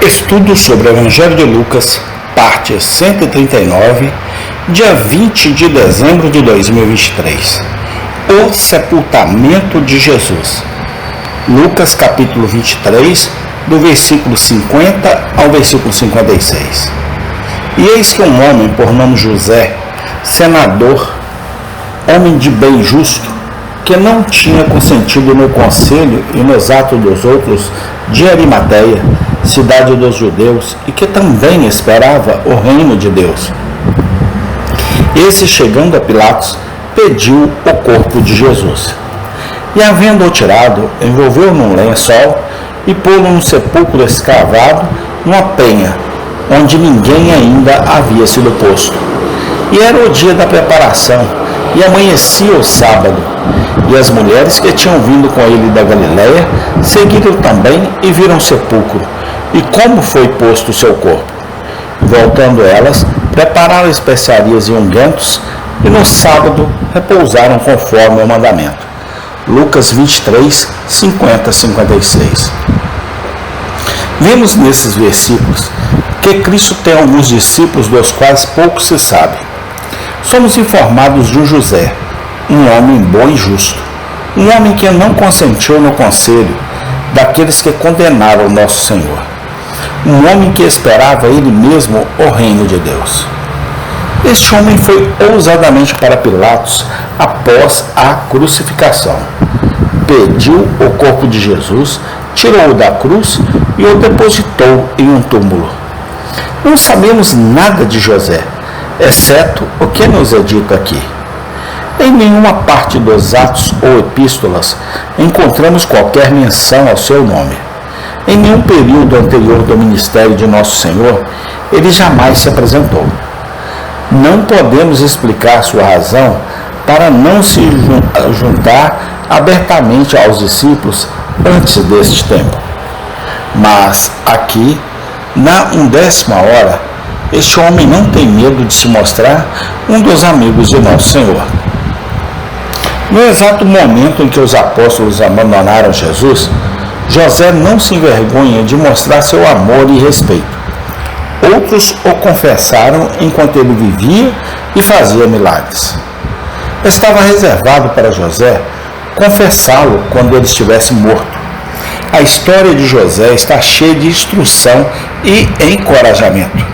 Estudo sobre o Evangelho de Lucas, parte 139, dia 20 de dezembro de 2023. O sepultamento de Jesus. Lucas, capítulo 23, do versículo 50 ao versículo 56. E eis que um homem, por nome José, senador, homem de bem justo, que não tinha consentido no conselho e nos atos dos outros de Arimateia, cidade dos judeus, e que também esperava o reino de Deus. Esse, chegando a Pilatos, pediu o corpo de Jesus. E, havendo-o tirado, envolveu-o num lençol e pô-lo num sepulcro escavado numa penha, onde ninguém ainda havia sido posto. E era o dia da preparação, e amanhecia o sábado. E as mulheres que tinham vindo com ele da Galiléia seguiram também e viram o sepulcro, e como foi posto o seu corpo. Voltando elas, prepararam especiarias e ungüentos, e no sábado repousaram conforme o mandamento. Lucas 23, 50 a 56. Vemos nesses versículos que Cristo tem alguns discípulos dos quais pouco se sabe. Somos informados de um José, um homem bom e justo, um homem que não consentiu no conselho daqueles que condenaram nosso Senhor, um homem que esperava ele mesmo o reino de Deus. Este homem foi ousadamente para Pilatos após a crucificação. Pediu o corpo de Jesus, tirou-o da cruz e o depositou em um túmulo. Não sabemos nada de José, exceto o que nos é dito aqui. Em nenhuma parte dos Atos ou Epístolas encontramos qualquer menção ao seu nome. Em nenhum período anterior do ministério de Nosso Senhor, ele jamais se apresentou. Não podemos explicar sua razão para não se juntar abertamente aos discípulos antes deste tempo. Mas aqui, na 11ª hora, este homem não tem medo de se mostrar um dos amigos de Nosso Senhor. No exato momento em que os apóstolos abandonaram Jesus, José não se envergonha de mostrar seu amor e respeito. Outros o confessaram enquanto ele vivia e fazia milagres. Estava reservado para José confessá-lo quando ele estivesse morto. A história de José está cheia de instrução e encorajamento.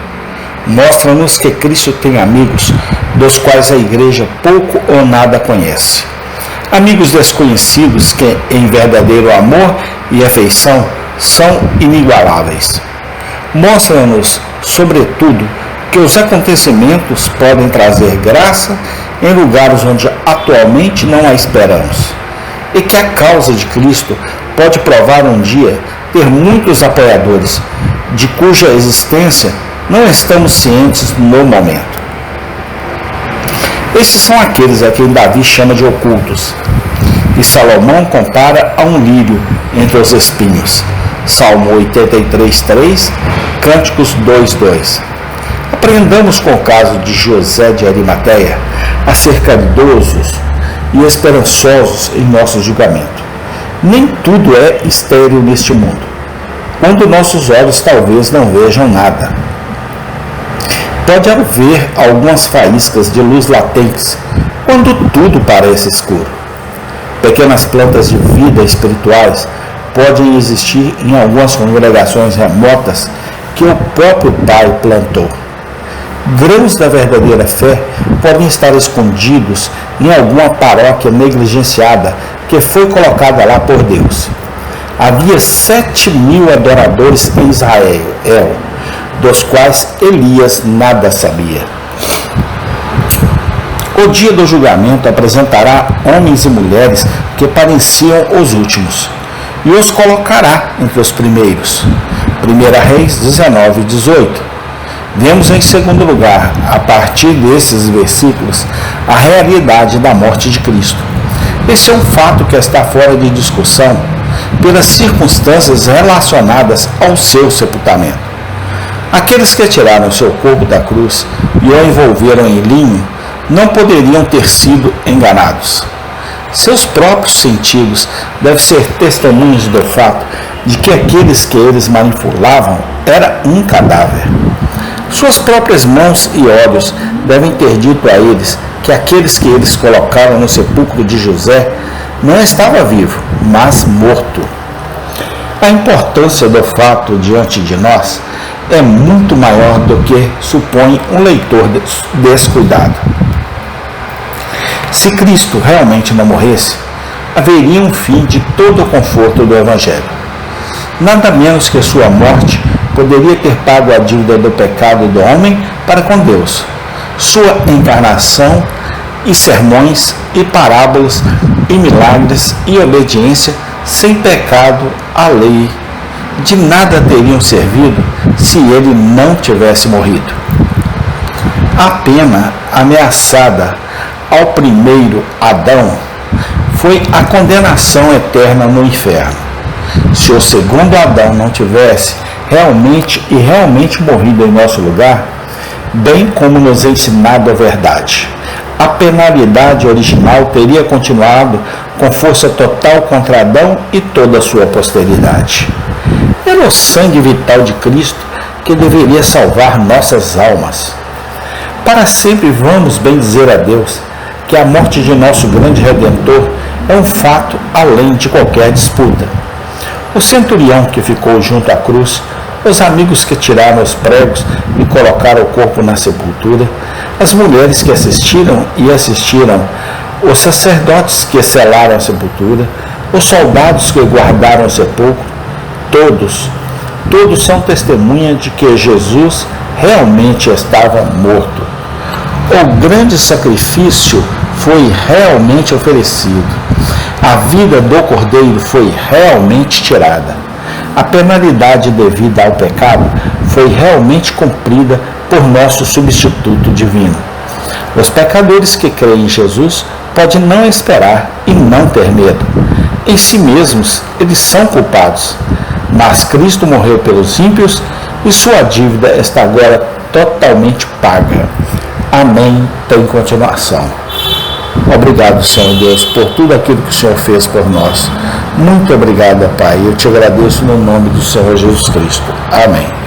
Mostra-nos que Cristo tem amigos dos quais a igreja pouco ou nada conhece. Amigos desconhecidos que, em verdadeiro amor e afeição, são inigualáveis. Mostra-nos, sobretudo, que os acontecimentos podem trazer graça em lugares onde atualmente não a esperamos, e que a causa de Cristo pode provar um dia ter muitos apoiadores, de cuja existência não estamos cientes no momento. Estes são aqueles a quem Davi chama de ocultos, e Salomão compara a um lírio entre os espinhos. Salmo 83:3, Cânticos 2:2. Aprendamos com o caso de José de Arimateia a ser caridosos e esperançosos em nosso julgamento. Nem tudo é estéril neste mundo, quando nossos olhos talvez não vejam nada. Pode haver algumas faíscas de luz latentes, quando tudo parece escuro. Pequenas plantas de vida espirituais podem existir em algumas congregações remotas que o próprio Pai plantou. Grãos da verdadeira fé podem estar escondidos em alguma paróquia negligenciada que foi colocada lá por Deus. Havia 7.000 adoradores em Israel, dos quais Elias nada sabia. O dia do julgamento apresentará homens e mulheres que pareciam os últimos, e os colocará entre os primeiros. 1 Reis 19:18. Vemos em segundo lugar, a partir desses versículos, a realidade da morte de Cristo. Esse é um fato que está fora de discussão pelas circunstâncias relacionadas ao seu sepultamento. Aqueles que tiraram seu corpo da cruz e o envolveram em linho não poderiam ter sido enganados. Seus próprios sentidos devem ser testemunhas do fato de que aqueles que eles manipulavam era um cadáver. Suas próprias mãos e olhos devem ter dito a eles que aqueles que eles colocaram no sepulcro de José não estava vivo, mas morto. A importância do fato diante de nós é muito maior do que supõe um leitor descuidado. Se Cristo realmente não morresse, haveria um fim de todo o conforto do Evangelho. Nada menos que sua morte poderia ter pago a dívida do pecado do homem para com Deus. Sua encarnação e sermões e parábolas e milagres e obediência sem pecado à lei de nada teriam servido se ele não tivesse morrido. A pena ameaçada ao primeiro Adão foi a condenação eterna no inferno. Se o segundo Adão não tivesse realmente morrido em nosso lugar, bem como nos ensinado a verdade, a penalidade original teria continuado com força total contra Adão e toda a sua posteridade. Era o sangue vital de Cristo que deveria salvar nossas almas. Para sempre vamos bendizer a Deus que a morte de nosso grande Redentor é um fato além de qualquer disputa. O centurião que ficou junto à cruz, os amigos que tiraram os pregos e colocaram o corpo na sepultura, as mulheres que assistiram, os sacerdotes que selaram a sepultura, os soldados que guardaram o sepulcro, todos são testemunha de que Jesus realmente estava morto. O grande sacrifício foi realmente oferecido. A vida do Cordeiro foi realmente tirada. A penalidade devida ao pecado foi realmente cumprida por nosso substituto divino. Os pecadores que creem em Jesus podem não esperar e não ter medo. Em si mesmos, eles são culpados. Mas Cristo morreu pelos ímpios e sua dívida está agora totalmente paga. Amém. Tem continuação. Obrigado, Senhor Deus, por tudo aquilo que o Senhor fez por nós. Muito obrigado, Pai. Eu te agradeço no nome do Senhor Jesus Cristo. Amém.